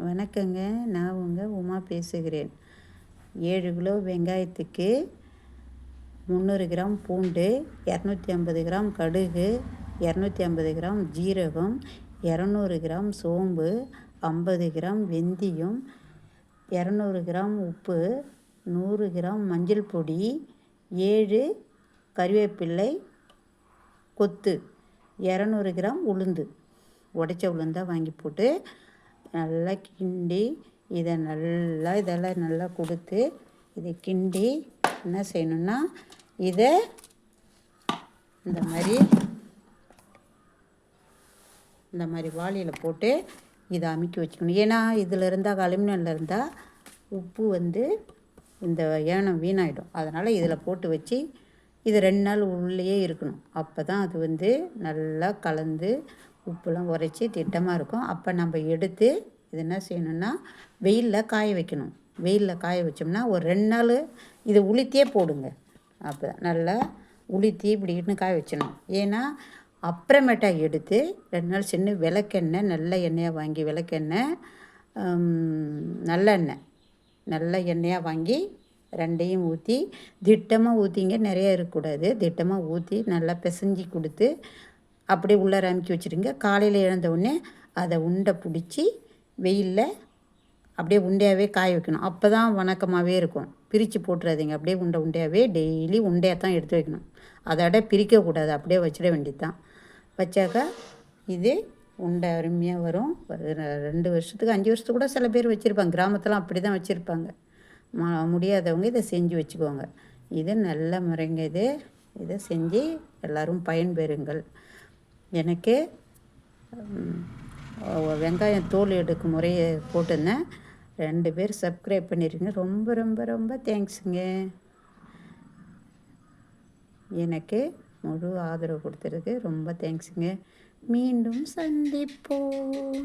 வணக்கங்க. நான் உங்கள் உமா பேசுகிறேன். 7 கிலோ வெங்காயத்துக்கு 300 கிராம் பூண்டு, 250 கிராம் கடுகு, 250 கிராம் ஜீரகம், 200 கிராம் சோம்பு, 50 கிராம் வெந்தயம், 200 கிராம் உப்பு, 100 கிராம் மஞ்சள் பொடி, 7 கறிவேப்பிலை கொத்து, 200 கிராம் உளுந்து, உடைச்ச உளுந்தாக வாங்கி போட்டு நல்லா கிண்டி இதெல்லாம் நல்லா கொடுத்து இதை கிண்டி என்ன செய்யணும்னா இதை இந்த மாதிரி வாளியில் போட்டு இதை அமுக்கி வச்சுக்கணும். ஏன்னா இதில் இருந்தால் அலுமினியமில் இருந்தால் உப்பு இந்த ஏனம் வீணாயிடும். அதனால் இதில் போட்டு வச்சு இது 2 நாள் உள்ளேயே இருக்கணும். அப்போ தான் அது நல்லா கலந்து உப்புலாம் உரைச்சி திட்டமாக இருக்கும். அப்போ நம்ம எடுத்து இது என்ன செய்யணும்னா வெயிலில் காய வைக்கணும். வெயிலில் காய வச்சோம்னா ஒரு 2 நாள் இதை உளுத்தியே போடுங்க. அப்போ நல்லா உளுத்தி இப்படின்னு காய வச்சிடணும். ஏன்னா அப்புறமேட்டா எடுத்து 2 நாள் சென்று விளக்கெண்ணெய் நல்ல எண்ணெயாக வாங்கி விளக்கெண்ணெய் நல்ல எண்ணெயாக வாங்கி 2யும் ஊற்றி திட்டமாக ஊற்றிங்க. நிறைய இருக்கக்கூடாது. திட்டமாக ஊற்றி நல்லா பிசைஞ்சி கொடுத்து அப்படியே உள்ளார அமுக்கி வச்சுருங்க. காலையில் எழுந்தவுடனே அதை உண்டை பிடிச்சி வெயிலில் அப்படியே உண்டையாகவே காய வைக்கணும். அப்போ தான் வணக்கமாகவே இருக்கும். பிரித்து போட்டுறாதீங்க. அப்படியே உண்டையாகவே டெய்லி உண்டையாக தான் எடுத்து வைக்கணும். அதோட பிரிக்கக்கூடாது. அப்படியே வச்சிட வேண்டியது தான். வச்சாக்கா இது உண்டை அருமையாக வரும். 2 வருஷத்துக்கு 5 வருஷத்துக்கு கூட சில பேர் வச்சுருப்பாங்க. கிராமத்தில் அப்படி தான் வச்சுருப்பாங்க. முடியாதவங்க இதை செஞ்சு வச்சுக்கோங்க. இது நல்ல முறைங்க. இதை செஞ்சு எல்லோரும் பயன்பெறுங்கள். எனக்கு வெங்காயம் தோல் எடுக்கும் முறையை போட்டிருந்தேன். 2 பேர் சப்ஸ்கிரைப் பண்ணியிருக்கீங்க. ரொம்ப ரொம்ப ரொம்ப தேங்க்ஸுங்க. எனக்கு முழு ஆதரவு கொடுத்துருக்கு. ரொம்ப தேங்க்ஸுங்க. மீண்டும் சந்திப்போம்.